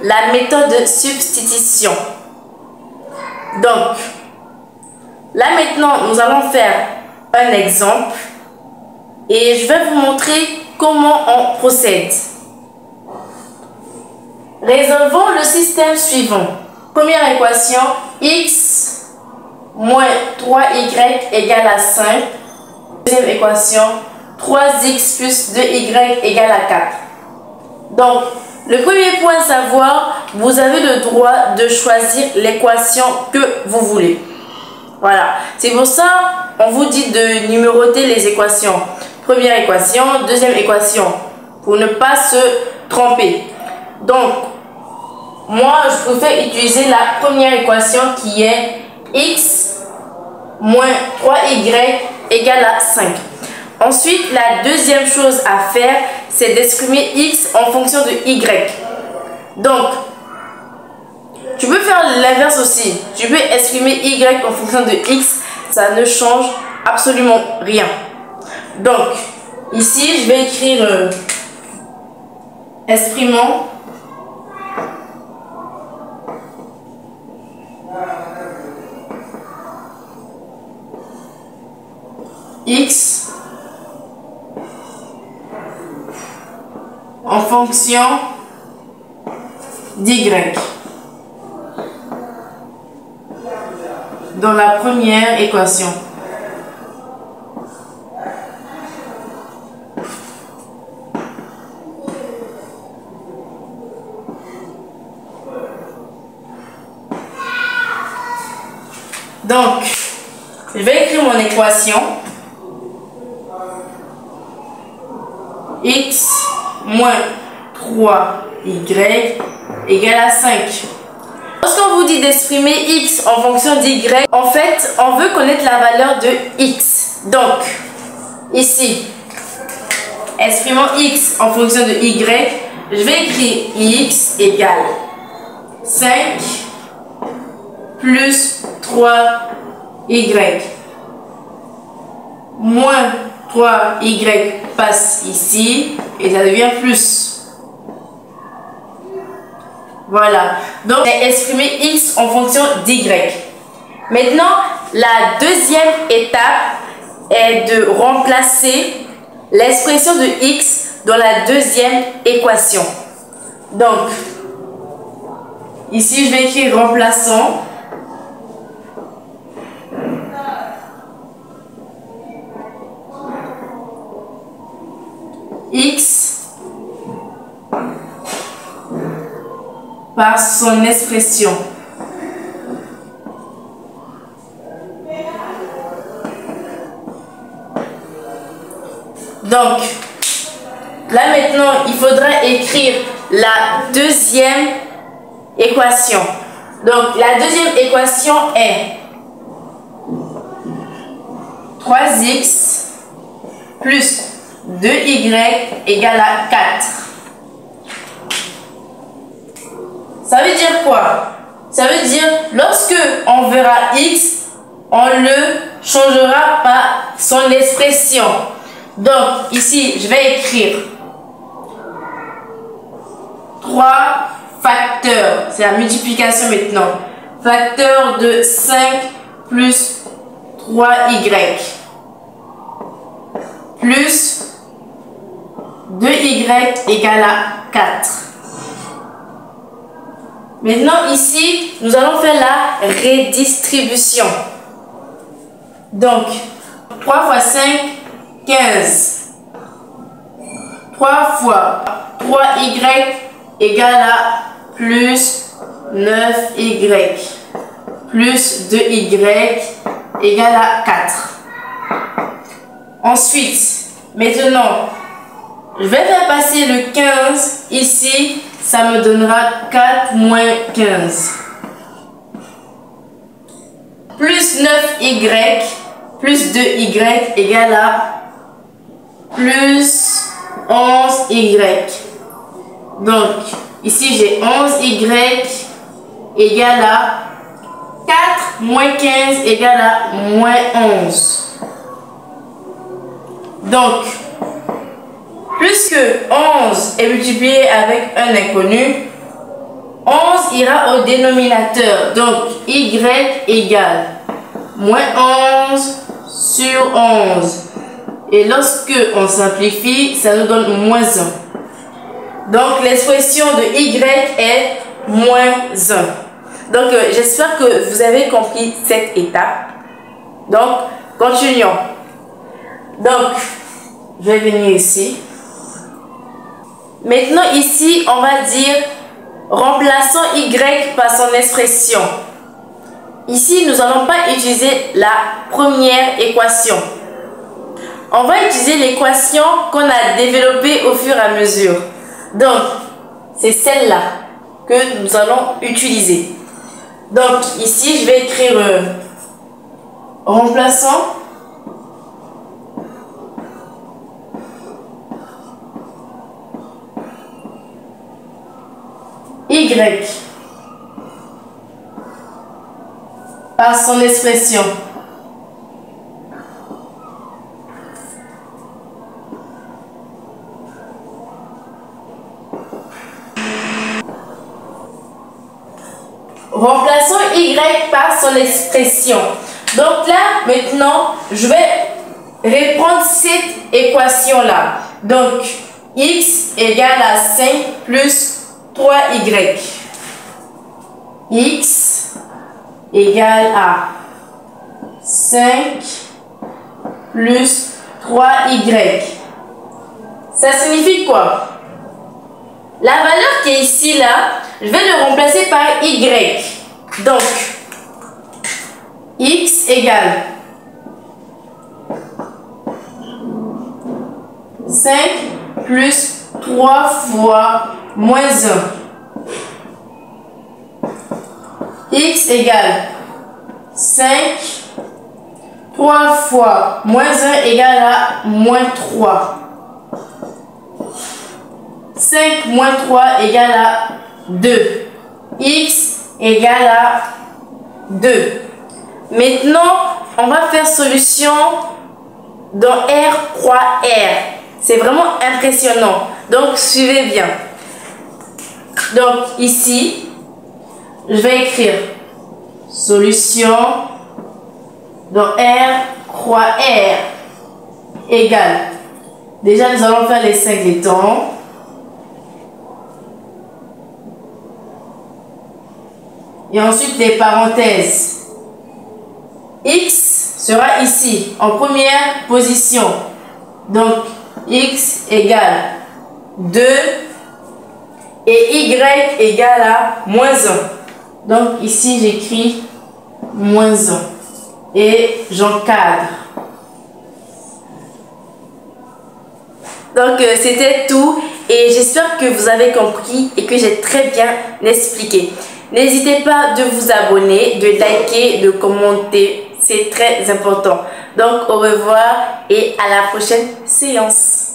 la méthode de substitution. Donc, là maintenant, nous allons faire un exemple et je vais vous montrer comment on procède. Résolvons le système suivant. Première équation, x moins 3y égale à 5. Deuxième équation, 3x plus 2y égale à 4. Donc, le premier point à savoir, vous avez le droit de choisir l'équation que vous voulez. Voilà, c'est pour ça on vous dit de numéroter les équations. Première équation, deuxième équation, pour ne pas se tromper. Donc, moi je préfère utiliser la première équation qui est x moins 3y égale à 5. Ensuite, la deuxième chose à faire, c'est d'exprimer x en fonction de y. Donc, tu peux faire l'inverse aussi. Tu peux exprimer y en fonction de x. Ça ne change absolument rien. Donc, ici, je vais écrire exprimons x en fonction d'y dans la première équation. Donc, je vais écrire mon équation. X moins 3y égale à 5. Lorsqu'on vous dit d'exprimer x en fonction d'y, en fait, on veut connaître la valeur de x. Donc, ici, exprimons x en fonction de y. Je vais écrire x égale 5 plus 3y moins 3y passe ici et ça devient plus. Voilà. Donc, j'ai exprimé x en fonction d'y. Maintenant, la deuxième étape est de remplacer l'expression de x dans la deuxième équation. Donc, ici, je vais écrire remplaçons. X par son expression. Donc, là maintenant, il faudra écrire la deuxième équation. Donc, la deuxième équation est 3x plus 2y égale à 4. Ça veut dire quoi? Ça veut dire lorsque on verra x, on le changera par son expression. Donc ici, je vais écrire 3 facteurs. C'est la multiplication maintenant. Facteur de 5 plus 3y plus 2y égale à 4. Maintenant ici, nous allons faire la redistribution. Donc, 3 fois 5, 15. 3 fois 3y égale à plus 9y plus 2y égale à 4. Ensuite, maintenant, je vais faire passer le 15 ici, ça me donnera 4 moins 15. Plus 9y plus 2y égale à plus 11y. Donc, ici j'ai 11y égale à 4 moins 15 égale à moins 11. Donc, puisque 11 est multiplié avec un inconnu, 11 ira au dénominateur. Donc, y égale moins 11 sur 11. Et lorsque on simplifie, ça nous donne moins 1. Donc, l'expression de y est moins 1. Donc, j'espère que vous avez compris cette étape. Donc, continuons. Donc, je vais venir ici. Maintenant, ici, on va dire remplaçons y par son expression. Ici, nous n'allons pas utiliser la première équation. On va utiliser l'équation qu'on a développée au fur et à mesure. Donc, c'est celle-là que nous allons utiliser. Donc, ici, je vais écrire remplaçant y par son expression. Remplaçons y par son expression. Donc là, maintenant, je vais reprendre cette équation-là. Donc, x égale à 5 plus 3y. X égale à 5 plus 3y. Ça signifie quoi? La valeur qui est ici, là, je vais le remplacer par y. Donc, x égale 5 plus 3 fois moins 1. X égale 5. 3 fois moins 1 égale à moins 3. 5 moins 3 égale à 2. X égale à 2. Maintenant, on va faire solution dans R croix R. C'est vraiment impressionnant. Donc, suivez bien. Donc, ici, je vais écrire solution dans R croix R égale. Déjà, nous allons faire les singletons. Et ensuite, les parenthèses. X sera ici, en première position. Donc, x égale 2 et y égale à moins 1. Donc, ici, j'écris moins 1 et j'encadre. Donc, c'était tout et j'espère que vous avez compris et que j'ai très bien expliqué. N'hésitez pas de vous abonner, de liker, de commenter. C'est très important. Donc, au revoir et à la prochaine séance.